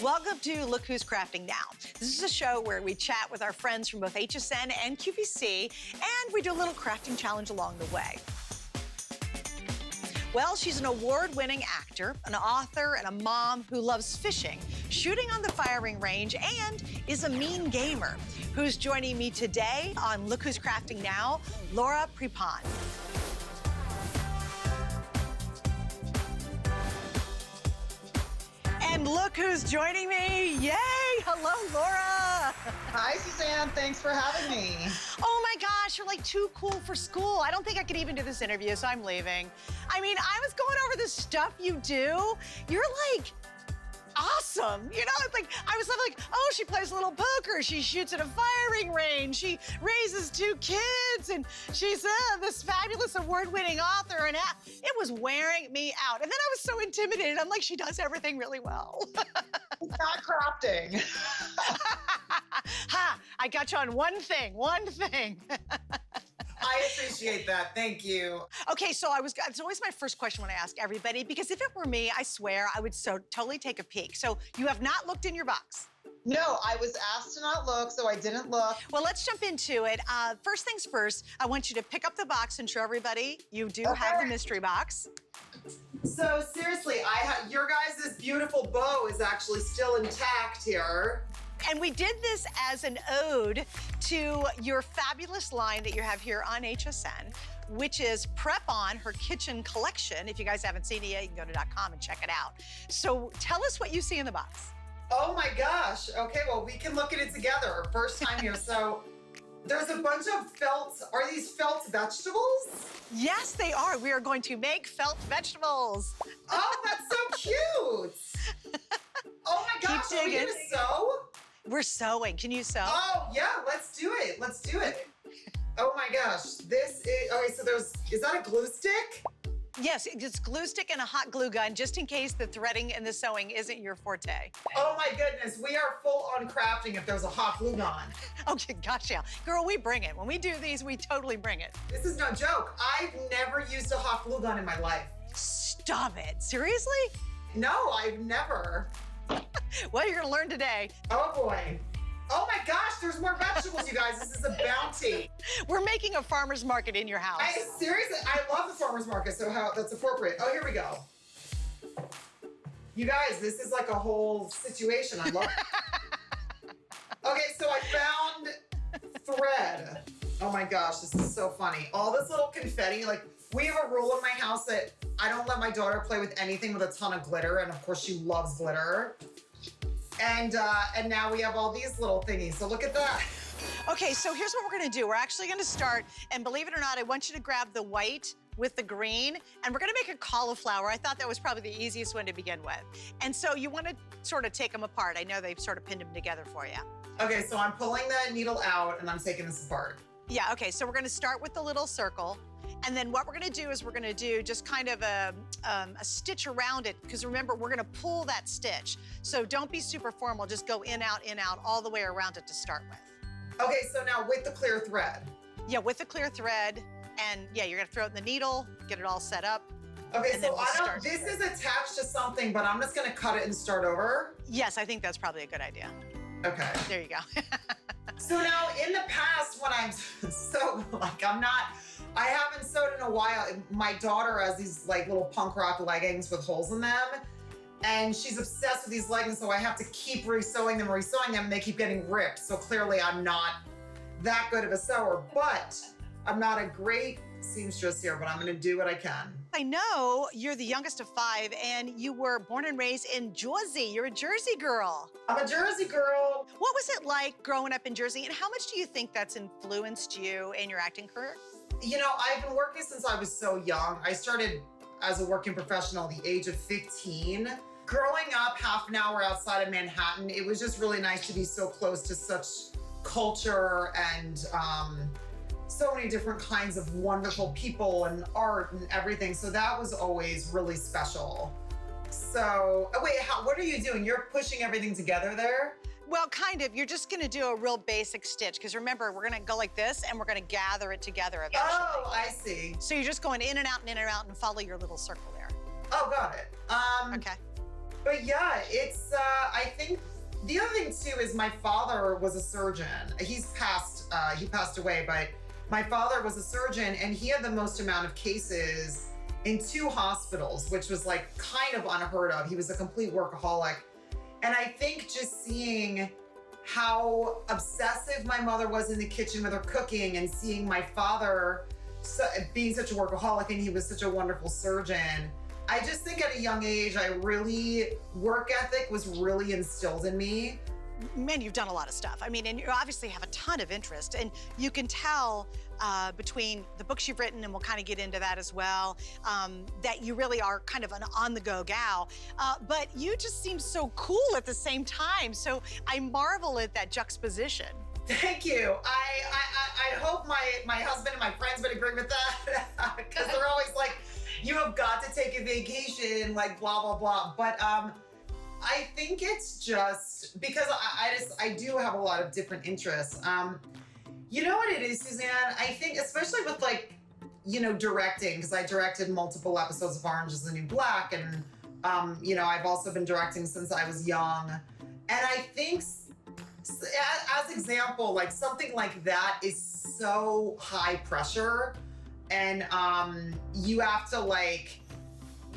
Welcome to Look Who's Crafting Now. This is a show where we chat with our friends from both HSN and QVC, and we do a little crafting challenge along the way. Well, she's an award-winning actor, an author, and a mom who loves fishing, shooting on the firing range, and is a mean gamer. Who's joining me today on Look Who's Crafting Now? Laura Prepon. And look who's joining me. Yay! Hello, Laura. Hi, Suzanne. Thanks for having me. Oh my gosh, you're like too cool for school. I don't think I could even do this interview, so I'm leaving. I mean, I was going over the stuff you do. You're like awesome. You know, it's like, I was like, oh, she plays a little poker. She shoots at a firing range. She raises 2 kids. And she's this fabulous award-winning author. And it was wearing me out. And then I was so intimidated. I'm like, she does everything really well. Not crafting. Ha, I got you on one thing. I appreciate that. Thank you. Okay, so it's always my first question when I ask everybody, because if it were me, I swear I would totally take a peek. So you have not looked in your box? No, I was asked to not look, so I didn't look. Well, let's jump into it. First things first, I want you to pick up the box and show everybody you do have the mystery box. So seriously, your guys' beautiful bow is actually still intact here. And we did this as an ode to your fabulous line that you have here on HSN, which is Prepon, her kitchen collection. If you guys haven't seen it yet, you can go to .com and check it out. So tell us what you see in the box. Oh my gosh. Okay, well, we can look at it together. First time here. So there's a bunch of felt. Are these felt vegetables? Yes, they are. We are going to make felt vegetables. Oh, that's so cute. Oh my gosh, are we gonna sew? We're sewing. Can you sew? Oh, yeah, let's do it. Let's do it. Oh my gosh, this is, okay, so is that a glue stick? Yes, it's glue stick and a hot glue gun, just in case the threading and the sewing isn't your forte. Oh my goodness, we are full on crafting if there's a hot glue gun. Okay, gotcha. Girl, we bring it. When we do these, we totally bring it. This is no joke. I've never used a hot glue gun in my life. Stop it. Seriously? No, I've never. Well, you're gonna learn today. Oh boy. Oh my gosh, there's more vegetables, you guys. This is a bounty. We're making a farmer's market in your house. Seriously, I love the farmer's market, so that's appropriate. Oh, here we go. You guys, this is like a whole situation. I love it. Okay, so I found thread. Oh my gosh, this is so funny. All this little confetti, like we have a rule in my house that I don't let my daughter play with anything with a ton of glitter, and of course she loves glitter. And now we have all these little thingies, so look at that. Okay, so here's what we're gonna do. We're actually gonna start, and believe it or not, I want you to grab the white with the green, and we're gonna make a cauliflower. I thought that was probably the easiest one to begin with. And so you wanna sort of take them apart. I know they've sort of pinned them together for you. Okay, so I'm pulling the needle out and I'm taking this apart. Yeah, okay, so we're gonna start with the little circle. And then what we're gonna do is we're gonna do just kind of a stitch around it, because remember, we're gonna pull that stitch. So don't be super formal, just go in, out, all the way around it to start with. Okay, so now with the clear thread. Yeah, with the clear thread, and yeah, you're gonna throw it in the needle, get it all set up. Okay, so this is attached to something, but I'm just gonna cut it and start over. Yes, I think that's probably a good idea. Okay. There you go. So now in the past, when I'm so, like, I haven't sewed in a while. My daughter has these like little punk rock leggings with holes in them. And she's obsessed with these leggings, so I have to keep resewing them, and they keep getting ripped. So clearly I'm not that good of a sewer, but I'm not a great seamstress here, but I'm gonna do what I can. I know you're the youngest of 5, and you were born and raised in Jersey. You're a Jersey girl. I'm a Jersey girl. What was it like growing up in Jersey, and how much do you think that's influenced you in your acting career? You know, I've been working since I was so young. I started as a working professional at the age of 15. Growing up half an hour outside of Manhattan, it was just really nice to be so close to such culture and so many different kinds of wonderful people and art and everything. So that was always really special. So, oh wait, what are you doing? You're pushing everything together there? Well, kind of. You're just gonna do a real basic stitch, because remember, we're gonna go like this and we're gonna gather it together eventually. Oh, I see. So you're just going in and out and in and out and follow your little circle there. Oh, got it. Okay. But yeah, it's, I think the other thing too is my father was a surgeon. He passed away, but my father was a surgeon and he had the most amount of cases in 2 hospitals, which was like kind of unheard of. He was a complete workaholic. And I think just seeing how obsessive my mother was in the kitchen with her cooking and seeing my father being such a workaholic and he was such a wonderful surgeon. I just think at a young age, work ethic was really instilled in me. Man, you've done a lot of stuff. I mean, and you obviously have a ton of interest, and you can tell between the books you've written, and we'll kind of get into that as well, that you really are kind of an on-the-go gal. But you just seem so cool at the same time. So I marvel at that juxtaposition. Thank you. I hope my husband and my friends would agree with that because they're always like, you have got to take a vacation, like blah, blah, blah. But I think it's just because I do have a lot of different interests. You know what it is, Suzanne? I think especially with like, you know, directing, because I directed multiple episodes of Orange is the New Black. And, you know, I've also been directing since I was young. And I think as example, like something like that is so high pressure. And you have to like,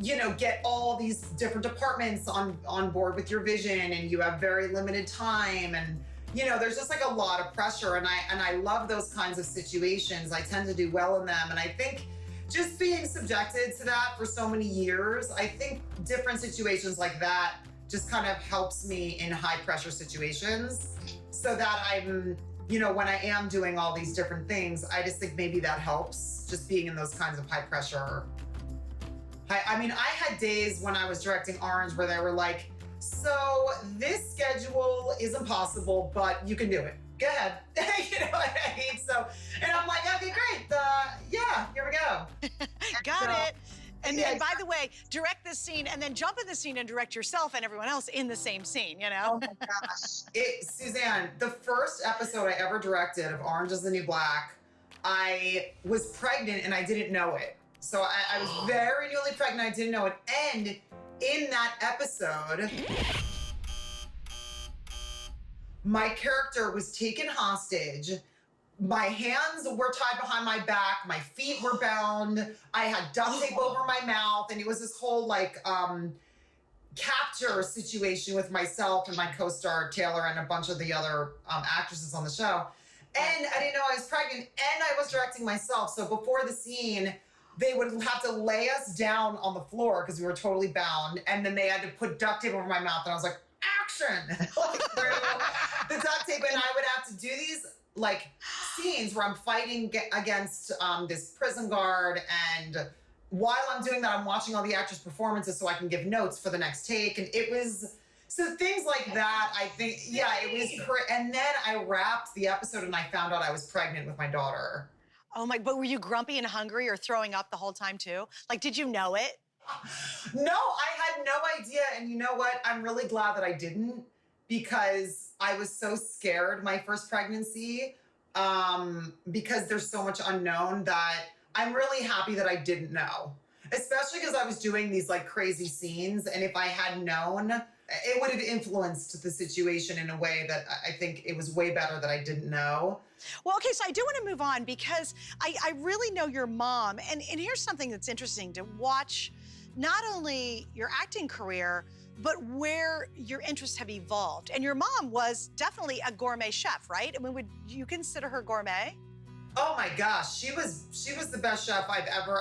you know, get all these different departments on board with your vision, and you have very limited time, and you know, there's just like a lot of pressure, and I love those kinds of situations. I tend to do well in them, and I think just being subjected to that for so many years, I think different situations like that just kind of helps me in high pressure situations, so that I'm, you know, when I am doing all these different things, I just think maybe that helps, just being in those kinds of high pressure. I mean, I had days when I was directing Orange where they were like, so this schedule is impossible, but you can do it. Go ahead. You know what I mean? So, and I'm like, okay, great. Yeah, here we go. Got it. And then, by the way, direct this scene and then jump in the scene and direct yourself and everyone else in the same scene, you know? Oh my gosh. Suzanne, the first episode I ever directed of Orange is the New Black, I was pregnant and I didn't know it. So I was very newly pregnant, I didn't know it. And in that episode, my character was taken hostage. My hands were tied behind my back, my feet were bound, I had duct tape over my mouth, and it was this whole like capture situation with myself and my co-star Taylor and a bunch of the other actresses on the show. And I didn't know I was pregnant, and I was directing myself. So before the scene, they would have to lay us down on the floor because we were totally bound. And then they had to put duct tape over my mouth. And I was like, action! Like, through the duct tape. And I would have to do these like scenes where I'm fighting against this prison guard. And while I'm doing that, I'm watching all the actors' performances so I can give notes for the next take. And it was, so things like that, I think, yeah, it was great. And then I wrapped the episode and I found out I was pregnant with my daughter. Oh my, but were you grumpy and hungry or throwing up the whole time too? Like, did you know it? No, I had no idea. And you know what? I'm really glad that I didn't, because I was so scared my first pregnancy, because there's so much unknown, that I'm really happy that I didn't know, especially because I was doing these like crazy scenes. And if I had known, it would have influenced the situation in a way that I think it was way better that I didn't know. Well, okay, so I do want to move on because I really know your mom. And here's something that's interesting to watch, not only your acting career, but where your interests have evolved. And your mom was definitely a gourmet chef, right? I mean, would you consider her gourmet? Oh my gosh, she was the best chef I've ever,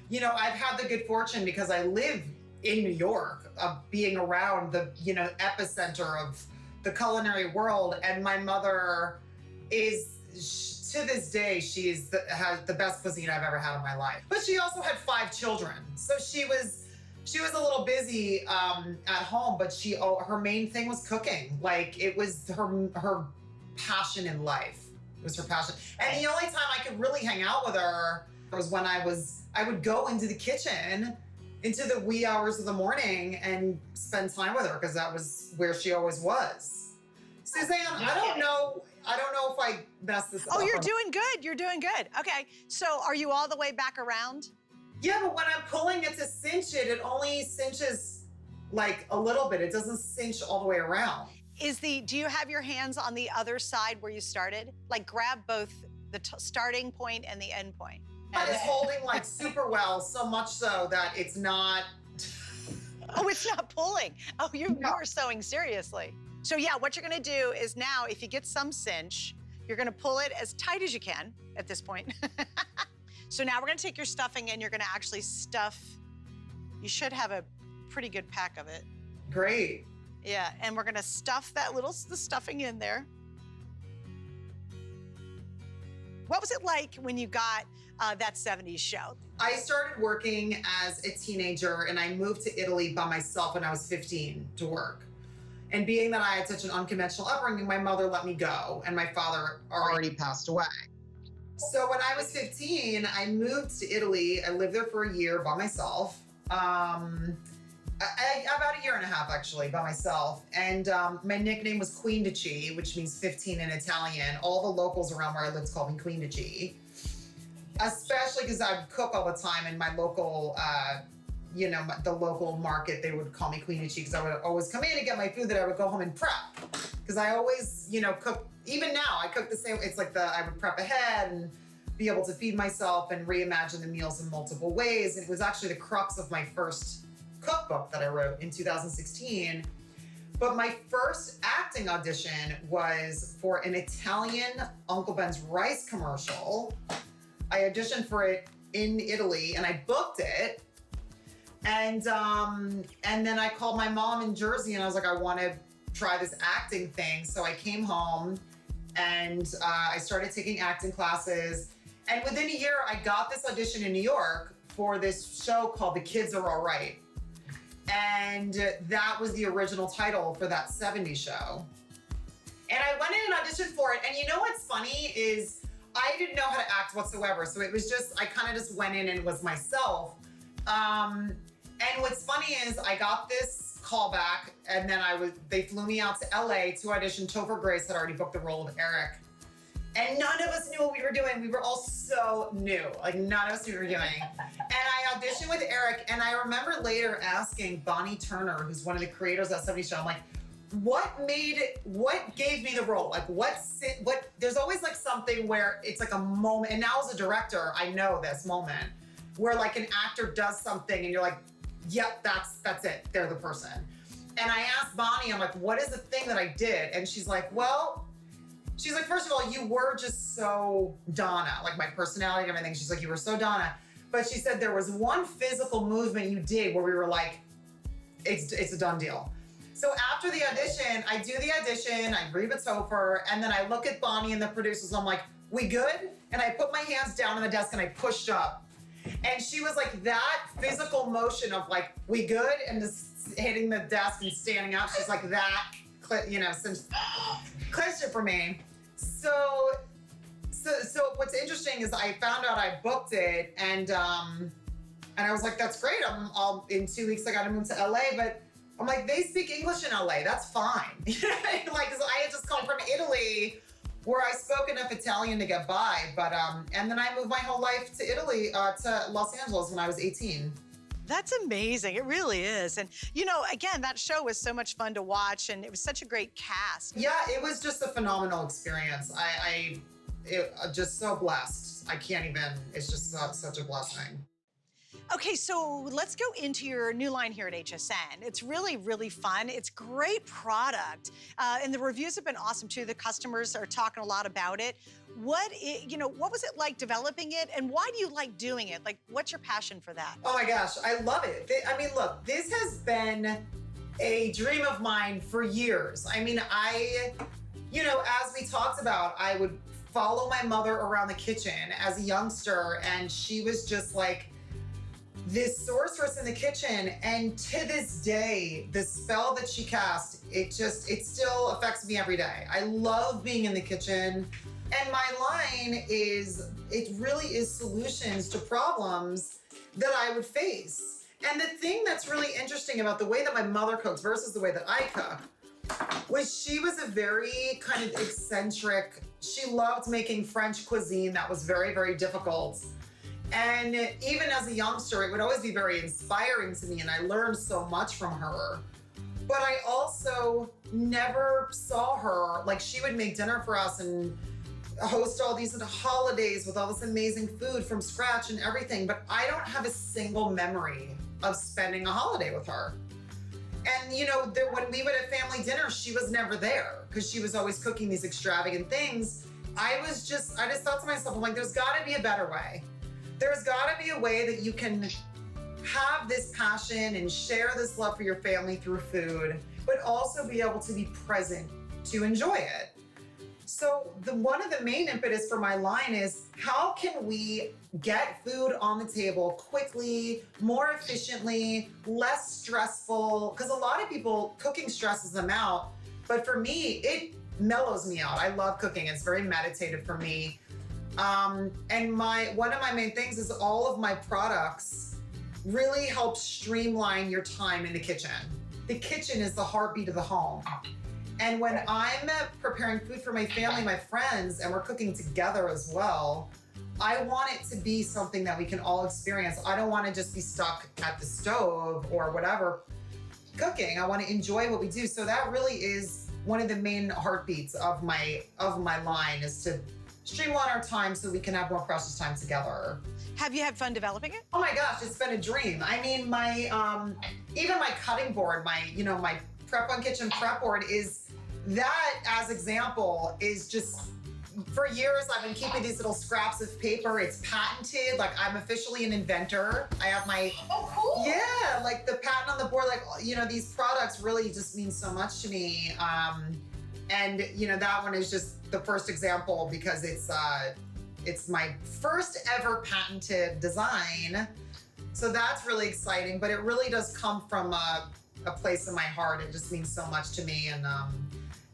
you know, I've had the good fortune because I live in New York, of being around the, you know, epicenter of the culinary world. And my mother is, to this day, has the best cuisine I've ever had in my life. But she also had 5 children. So she was a little busy at home, but her main thing was cooking. Like, it was her passion in life. It was her passion. And the only time I could really hang out with her was when I would go into the kitchen into the wee hours of the morning and spend time with her, because that was where she always was. Suzanne, I don't know if I messed this up. Oh, you're doing good. You're doing good. Okay, so are you all the way back around? Yeah, but when I'm pulling it to cinch it, it only cinches like a little bit. It doesn't cinch all the way around. Do you have your hands on the other side where you started? Like grab both the starting point and the end point. But it's holding like super well, so much so that it's not. Oh, it's not pulling. Oh, you are sewing seriously. So yeah, what you're gonna do is now, if you get some cinch, you're gonna pull it as tight as you can at this point. So now we're gonna take your stuffing and you're gonna actually stuff. You should have a pretty good pack of it. Great. Yeah, and we're gonna stuff the stuffing in there. What was it like when you got that 70s show? I started working as a teenager and I moved to Italy by myself when I was 15 to work. And being that I had such an unconventional upbringing, my mother let me go and my father already passed away. So when I was 15, I moved to Italy. I lived there for a year by myself. About a year and a half, actually, by myself. And my nickname was Queen de Chi, which means 15 in Italian. All the locals around where I lived called me Queen de Chi. Especially because I would cook all the time in my local, the local market, they would call me Queen de Chi because I would always come in and get my food that I would go home and prep. Because I always, cook, even now, I cook the same, it's like I would prep ahead and be able to feed myself and reimagine the meals in multiple ways. And it was actually the crux of my first cookbook that I wrote in 2016. But my first acting audition was for an Italian Uncle Ben's rice commercial. I auditioned for it in Italy and I booked it. And then I called my mom in Jersey and I was like, I want to try this acting thing. So I came home and I started taking acting classes. And within a year, I got this audition in New York for this show called The Kids Are All Right. And that was the original title for that 70s show. And I went in and auditioned for it. And you know what's funny is I didn't know how to act whatsoever. So it was just, I kind of just went in and was myself. And what's funny is I got this call back and then they flew me out to LA to audition. Topher Grace had already booked the role of Eric. And none of us knew what we were doing. We were all so new. Like none of us knew what we were doing. And I auditioned with Eric. And I remember later asking Bonnie Turner, who's one of the creators of that 70s show, I'm like, what gave me the role? Like there's always like something where it's like a moment. And now as a director, I know this moment where like an actor does something and you're like, yep, that's it. They're the person. And I asked Bonnie, I'm like, what is the thing that I did? And she's like, first of all, you were just so Donna, like my personality and everything. She's like, you were so Donna. But she said there was one physical movement you did where we were like, it's a done deal. So after the audition, I do the audition, I agree with Topher, and then I look at Bonnie and the producers, I'm like, we good? And I put my hands down on the desk and I pushed up. And she was like, that physical motion of like, we good? And just hitting the desk and standing up, she's like, that, since clinched it for me. So what's interesting is I found out I booked it and I was like, that's great. In 2 weeks I got to move to LA, but I'm like, they speak English in LA. That's fine. Like, 'cause I had just come from Italy where I spoke enough Italian to get by. But, and then I moved my whole life to Italy, to Los Angeles when I was 18. That's amazing. It really is. And, again, that show was so much fun to watch and it was such a great cast. Yeah, it was just a phenomenal experience. I'm just so blessed. I can't even, it's just such a blessing. Okay, so let's go into your new line here at HSN. It's really, really fun. It's great product. And the reviews have been awesome too. The customers are talking a lot about it. What was it like developing it and why do you like doing it? Like, what's your passion for that? Oh my gosh, I love it. I mean, look, this has been a dream of mine for years. I mean, as we talked about, I would follow my mother around the kitchen as a youngster and she was just like, this sorceress in the kitchen, and to this day, the spell that she cast, it still affects me every day. I love being in the kitchen, and my line it really is solutions to problems that I would face. And the thing that's really interesting about the way that my mother cooks versus the way that I cook was she was a very kind of eccentric, she loved making French cuisine that was very, very difficult. And even as a youngster, it would always be very inspiring to me, and I learned so much from her. But I also never saw her, like she would make dinner for us and host all these holidays with all this amazing food from scratch and everything, but I don't have a single memory of spending a holiday with her. And when we would have family dinner, she was never there because she was always cooking these extravagant things. I just thought to myself, I'm like, there's gotta be a better way. There's gotta be a way that you can have this passion and share this love for your family through food, but also be able to be present to enjoy it. So one of the main impetus for my line is, how can we get food on the table quickly, more efficiently, less stressful? Because a lot of people, cooking stresses them out, but for me, it mellows me out. I love cooking. It's very meditative for me. And one of my main things is all of my products really help streamline your time in the kitchen. The kitchen is the heartbeat of the home. And when I'm preparing food for my family, my friends, and we're cooking together as well, I want it to be something that we can all experience. I don't want to just be stuck at the stove or whatever cooking. I want to enjoy what we do. So that really is one of the main heartbeats of my line, is to streamline our time so we can have more precious time together. Have you had fun developing it? Oh my gosh, it's been a dream. I mean, even my cutting board, my Prepon kitchen prep board, is that, as example, is just, for years I've been keeping these little scraps of paper. It's patented. Like, I'm officially an inventor. I have my, oh, cool. Yeah, like the patent on the board. Like, these products really just mean so much to me. And that one is just the first example because it's my first ever patented design. So that's really exciting, but it really does come from a place in my heart. It just means so much to me. And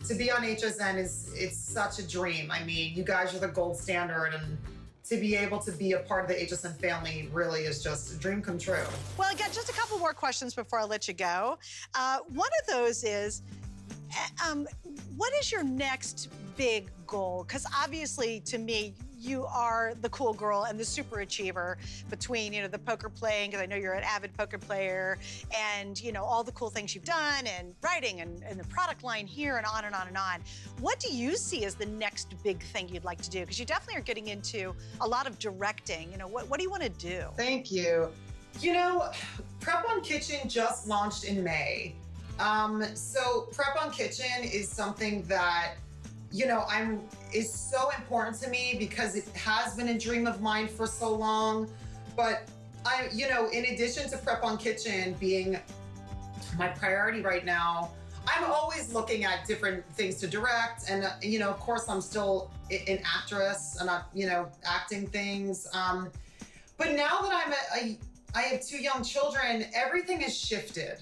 to be on HSN it's such a dream. I mean, you guys are the gold standard, and to be able to be a part of the HSN family really is just a dream come true. Well, I got just a couple more questions before I let you go. One of those is, what is your next big goal? Because obviously, to me, you are the cool girl and the super achiever between, the poker playing, because I know you're an avid poker player, and, all the cool things you've done, and writing, and the product line here, and on and on and on. What do you see as the next big thing you'd like to do? Because you definitely are getting into a lot of directing. What do you want to do? Thank you. Prepon Kitchen just launched in May. So Prepon Kitchen is something that is so important to me because it has been a dream of mine for so long. But in addition to Prepon Kitchen being my priority right now, I'm always looking at different things to direct. And, of course, I'm still an actress and I'm, acting things. But now that I have 2 young children, everything has shifted.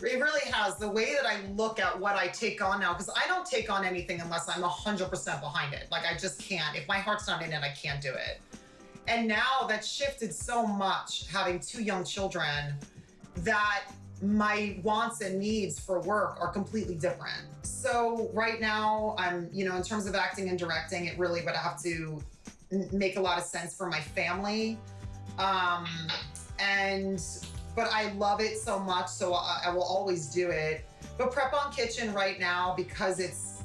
It really has. The way that I look at what I take on now, because I don't take on anything unless I'm 100% behind it. Like, I just can't. If my heart's not in it, I can't do it. And now that's shifted so much, having 2 young children, that my wants and needs for work are completely different. So right now, I'm, in terms of acting and directing, it really would have to make a lot of sense for my family. But I love it so much, so I will always do it. But Prepon Kitchen right now, because it's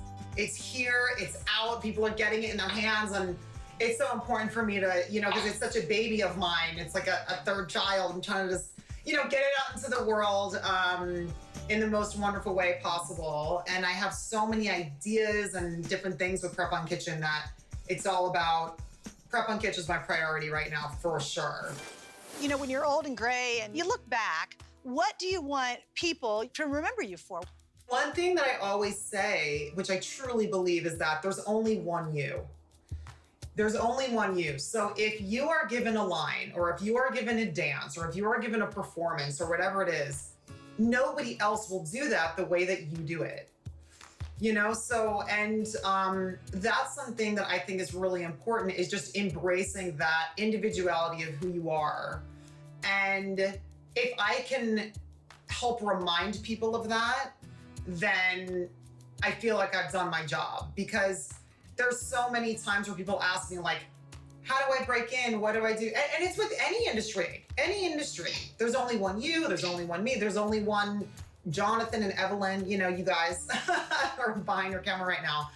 here, it's out, people are getting it in their hands, and it's so important for me to, because it's such a baby of mine. It's like a third child. I'm trying to just, get it out into the world in the most wonderful way possible. And I have so many ideas and different things with Prepon Kitchen that it's all about. Prepon Kitchen is my priority right now, for sure. When you're old and gray and you look back, what do you want people to remember you for? One thing that I always say, which I truly believe, is that there's only one you. There's only one you. So if you are given a line, or if you are given a dance, or if you are given a performance, or whatever it is, nobody else will do that the way that you do it. So, and that's something that I think is really important, is just embracing that individuality of who you are. And if I can help remind people of that, then I feel like I've done my job. Because there's so many times where people ask me, like, how do I break in? What do I do? And it's with any industry, There's only one you, there's only one me, there's only one Jonathan and Evelyn, you know, you guys are behind your camera right now.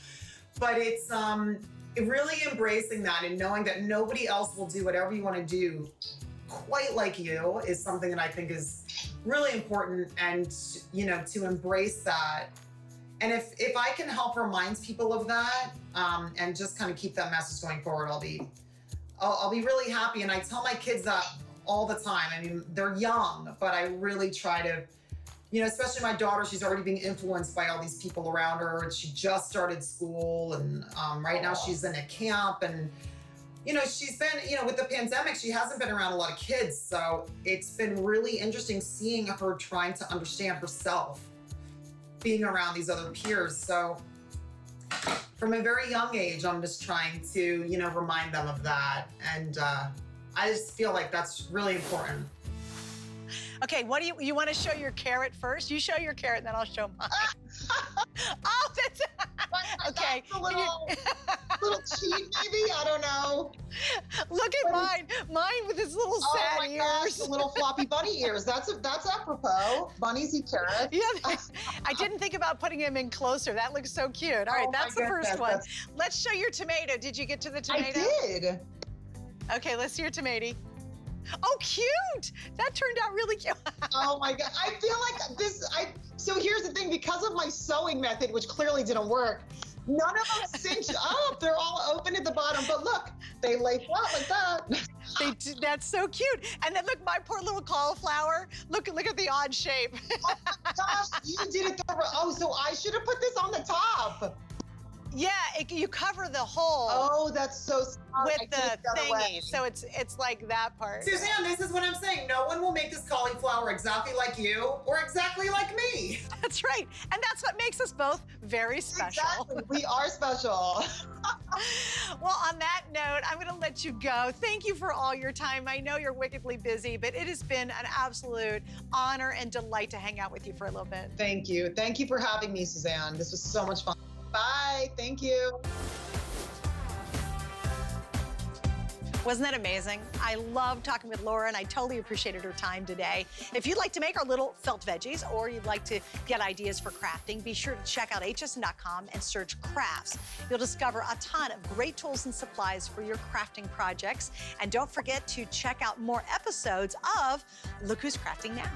But it's really embracing that and knowing that nobody else will do whatever you want to do quite like you is something that I think is really important, and, you know, to embrace that. And if I can help remind people of that, and just kind of keep that message going forward, I'll be really happy. And I tell my kids that all the time. I mean, they're young, but I really try to, you know, especially my daughter, she's already being influenced by all these people around her. She just started school, and right now she's in a camp, and, you know, she's been, you know, with the pandemic, she hasn't been around a lot of kids. So it's been really interesting seeing her trying to understand herself, being around these other peers. So from a very young age, I'm just trying to, you know, remind them of that. And I just feel like that's really important. Okay, what do you want to show your carrot first? You show your carrot, and then I'll show mine. Oh, that's okay. That's a little cheat, maybe. I don't know. Look at mine with his little Oh sad my ears. gosh, the little floppy bunny ears. That's apropos. Bunnies eat carrots. Yeah, I didn't think about putting him in closer. That looks so cute. All right, Oh my that's the first goodness, one. Let's show your tomato. Did you get to the tomato? I did. Okay, let's see your tomato. Oh, cute! That turned out really cute. Oh my God. I feel like this, so here's the thing, because of my sewing method, which clearly didn't work, none of them cinch up. They're all open at the bottom, but look, they lay flat like that. That's so cute. And then look, my poor little cauliflower. Look at the odd shape. Oh my gosh, you did it oh, so I should have put this on the top. Yeah, you cover the hole. Oh, that's so smart. With the thingy, so it's like that part. Suzanne, this is what I'm saying. No one will make this cauliflower exactly like you or exactly like me. That's right, and that's what makes us both very special. Exactly, we are special. Well, on that note, I'm gonna let you go. Thank you for all your time. I know you're wickedly busy, but it has been an absolute honor and delight to hang out with you for a little bit. Thank you. Thank you for having me, Suzanne. This was so much fun. Bye, thank you. Wasn't that amazing? I love talking with Laura, and I totally appreciated her time today. If you'd like to make our little felt veggies, or you'd like to get ideas for crafting, be sure to check out hsn.com and search crafts. You'll discover a ton of great tools and supplies for your crafting projects. And don't forget to check out more episodes of Look Who's Crafting Now.